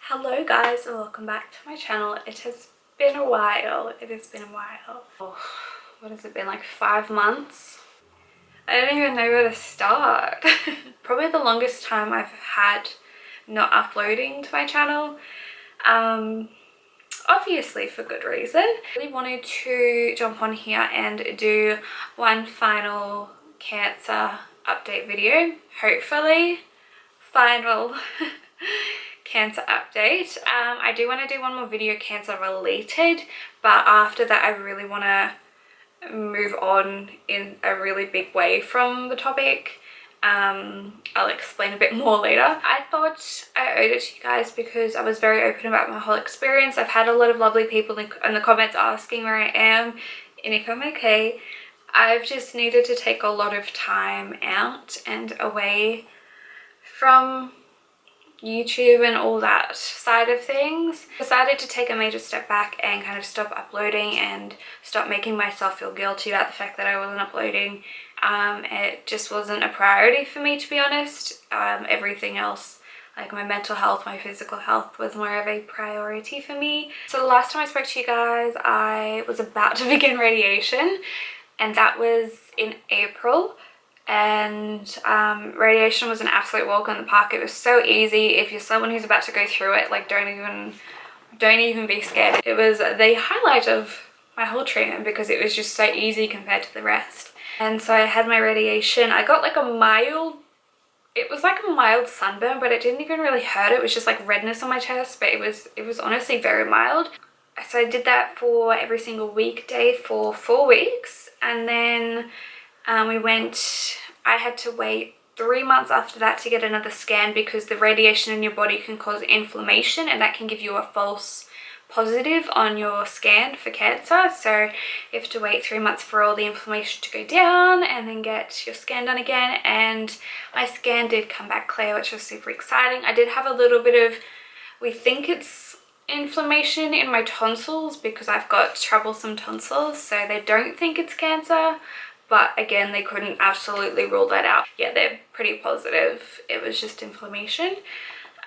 Hello guys and welcome back to my channel. It has been a while. Oh, what has it been, like 5 months? I don't even know where to start. Probably the longest time I've had not uploading to my channel. Obviously for good reason. I really wanted to jump on here and do one final cancer update video. Hopefully final cancer update. I do want to do one more video cancer related, but after that I really want to move on in a really big way from the topic. I'll explain a bit more later. I thought I owed it to you guys because I was very open about my whole experience. I've had a lot of lovely people in the comments asking where I am and if I'm okay. I've just needed to take a lot of time out and away from YouTube and all that side of things. Decided to take a major step back and kind of stop uploading and stop making myself feel guilty about the fact that I wasn't uploading. It just wasn't a priority for me, to be honest. Everything else, like my mental health, my physical health, was more of a priority for me. So the last time I spoke to you guys, I was about to begin radiation, and that was in April. And radiation was an absolute walk in the park. It was so easy. If you're someone who's about to go through it, like don't even be scared. It was the highlight of my whole treatment because it was just so easy compared to the rest. And so I had my radiation. I got like a mild sunburn, but it didn't even really hurt. It was just like redness on my chest, but it was honestly very mild. So I did that for every single weekday for 4 weeks, and then I had to wait 3 months after that to get another scan because the radiation in your body can cause inflammation, and that can give you a false positive on your scan for cancer. So you have to wait 3 months for all the inflammation to go down and then get your scan done again. And my scan did come back clear, which was super exciting. I did have a little bit of, we think it's inflammation in my tonsils because I've got troublesome tonsils, so they don't think it's cancer. But again, they couldn't absolutely rule that out. Yeah, they're pretty positive. It was just inflammation.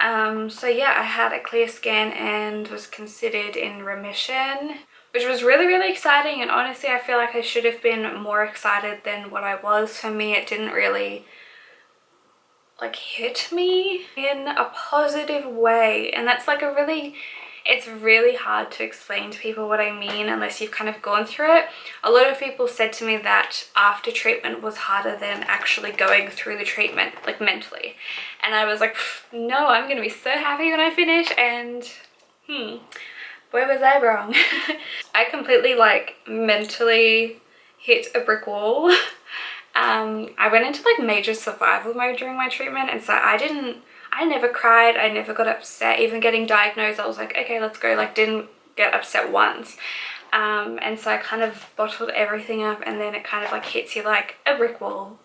So yeah, I had a clear scan and was considered in remission, which was really, really exciting. And honestly, I feel like I should have been more excited than what I was. For me, it didn't really like hit me in a positive way. And that's like it's really hard to explain to people what I mean unless you've kind of gone through it. A lot of people said to me that after treatment was harder than actually going through the treatment, like mentally. And I was like, no, I'm gonna be so happy when I finish. And where was I wrong? I completely like mentally hit a brick wall. I went into like major survival mode during my treatment, and so I never cried, I never got upset. Even getting diagnosed, I was like, okay, let's go. Like, didn't get upset once. And so I kind of bottled everything up, and then it kind of like hits you like a brick wall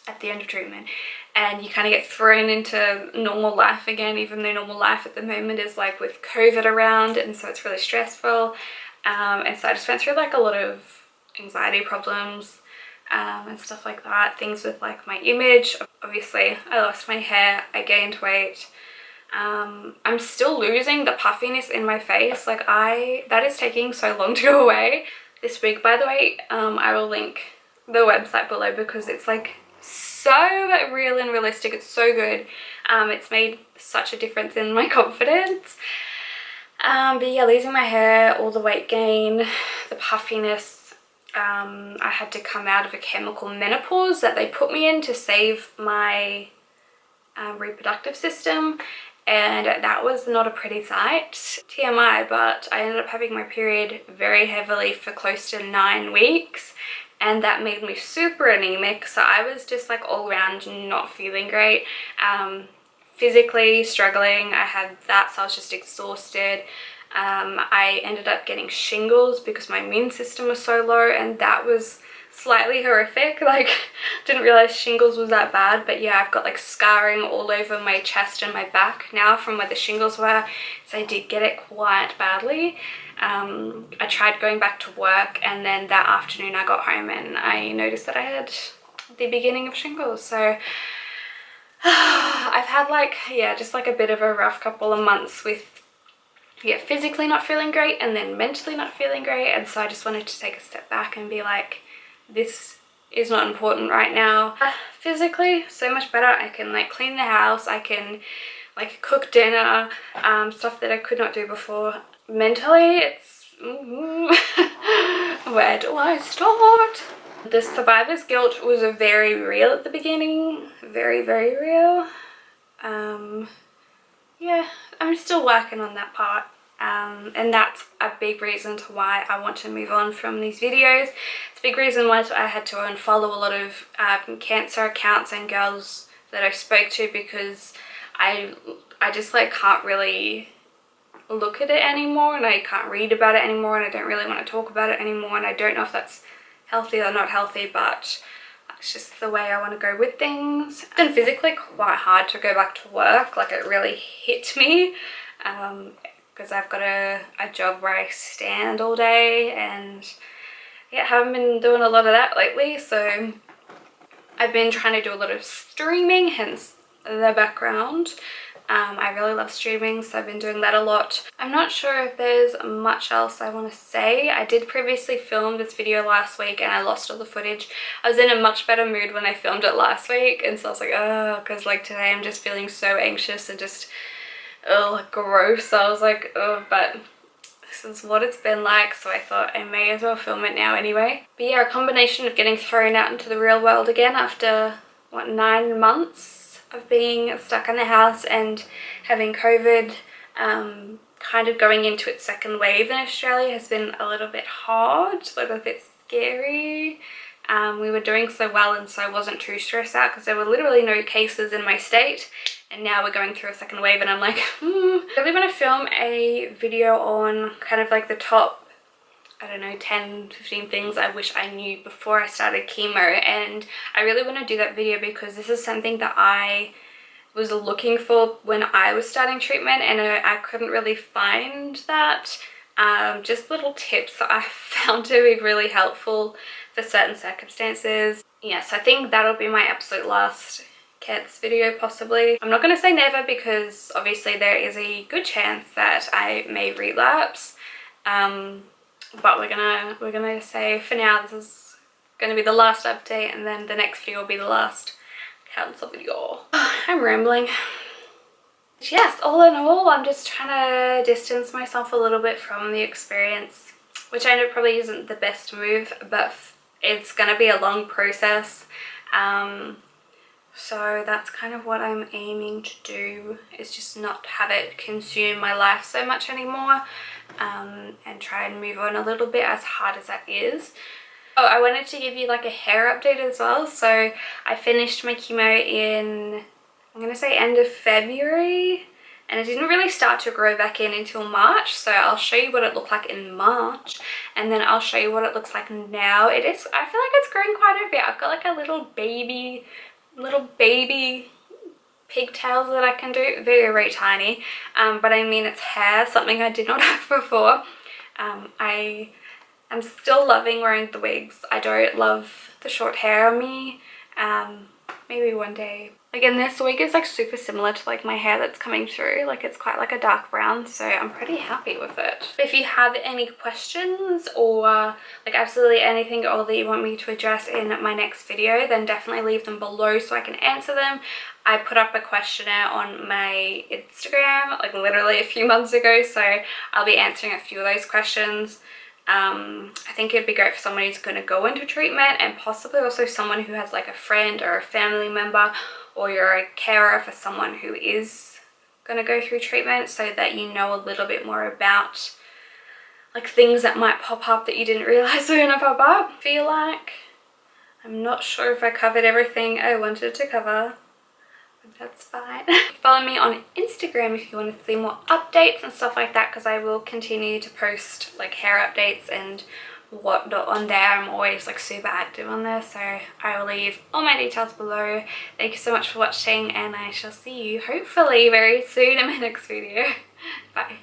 at the end of treatment, and you kind of get thrown into normal life again, even though normal life at the moment is like with COVID around, and so it's really stressful. And so I just went through like a lot of anxiety problems and stuff like that. Things with like my image. Obviously I lost my hair, I gained weight. I'm still losing the puffiness in my face. Like that is taking so long to go away. This week, by the way, I will link the website below because it's like so real and realistic. It's so good. It's made such a difference in my confidence. But yeah, losing my hair, all the weight gain, the puffiness. I had to come out of a chemical menopause that they put me in to save my reproductive system, and that was not a pretty sight. TMI, but I ended up having my period very heavily for close to 9 weeks, and that made me super anemic. So I was just like all around not feeling great, physically struggling. I had that, so I was just exhausted. I ended up getting shingles because my immune system was so low, and that was slightly horrific. Like, didn't realize shingles was that bad. But yeah, I've got like scarring all over my chest and my back now from where the shingles were, so I did get it quite badly. I tried going back to work, and then that afternoon I got home and I noticed that I had the beginning of shingles. So I've had like, yeah, just like a bit of a rough couple of months with, yeah, physically not feeling great and then mentally not feeling great. And so I just wanted to take a step back and be like, this is not important right now. Physically, so much better. I can like clean the house, I can like cook dinner, stuff that I could not do before. Mentally, it's where do I start? The survivor's guilt was very real at the beginning, very real. Yeah, I'm still working on that part. And that's a big reason to why I want to move on from these videos. It's a big reason why I had to unfollow a lot of cancer accounts and girls that I spoke to, because I just like can't really look at it anymore, and I can't read about it anymore, and I don't really want to talk about it anymore, and I don't know if that's healthy or not healthy, but it's just the way I want to go with things. It's been physically quite hard to go back to work, like it really hit me, because I've got a job where I stand all day, and yeah, haven't been doing a lot of that lately. So I've been trying to do a lot of streaming, hence the background. I really love streaming, so I've been doing that a lot. I'm not sure if there's much else I want to say. I did previously film this video last week and I lost all the footage. I was in a much better mood when I filmed it last week, and so I was like, oh, because like today I'm just feeling so anxious and just, oh, like gross. So I was like, oh, but this is what it's been like, so I thought I may as well film it now anyway. But yeah, a combination of getting thrown out into the real world again after, what, 9 months of being stuck in the house and having COVID, kind of going into its second wave in Australia has been a little bit hard, a little bit scary. We were doing so well, and so I wasn't too stressed out because there were literally no cases in my state, and now we're going through a second wave and I'm like, I really want to film a video on kind of like the top, I don't know, 10-15 things I wish I knew before I started chemo, and I really want to do that video because this is something that I was looking for when I was starting treatment, and I couldn't really find that. Just little tips that I found to be really helpful for certain circumstances. Yes, I think that'll be my absolute last cancer video possibly. I'm not going to say never, because obviously there is a good chance that I may relapse. But we're gonna say for now this is gonna be the last update, and then the next video will be the last cancer video. I'm rambling. Yes, all in all, I'm just trying to distance myself a little bit from the experience, which I know probably isn't the best move, but it's gonna be a long process. So that's kind of what I'm aiming to do, is just not have it consume my life so much anymore, and try and move on a little bit, as hard as that is. Oh, I wanted to give you like a hair update as well. So I finished my chemo in, I'm gonna say end of February, and it didn't really start to grow back in until March. So I'll show you what it looked like in March, and then I'll show you what it looks like now. I feel like it's growing quite a bit. I've got like a little baby pigtails that I can do, very tiny, but I mean it's hair, something I did not have before. I'm still loving wearing the wigs. I don't love the short hair on me. Maybe one day. Again, this wig is like super similar to like my hair that's coming through, like it's quite like a dark brown, so I'm pretty happy with it. If you have any questions or like absolutely anything or that you want me to address in my next video, then definitely leave them below so I can answer them. I put up a questionnaire on my Instagram like literally a few months ago, so I'll be answering a few of those questions. I think it'd be great for someone who's going to go into treatment, and possibly also someone who has like a friend or a family member, or you're a carer for someone who is going to go through treatment, so that you know a little bit more about like things that might pop up that you didn't realize were going to pop up. I feel like I'm not sure if I covered everything I wanted to cover. That's fine. Follow me on Instagram if you want to see more updates and stuff like that, because I will continue to post like hair updates and whatnot on there. I'm always like super active on there, so I will leave all my details below. Thank you so much for watching, and I shall see you hopefully very soon in my next video. Bye.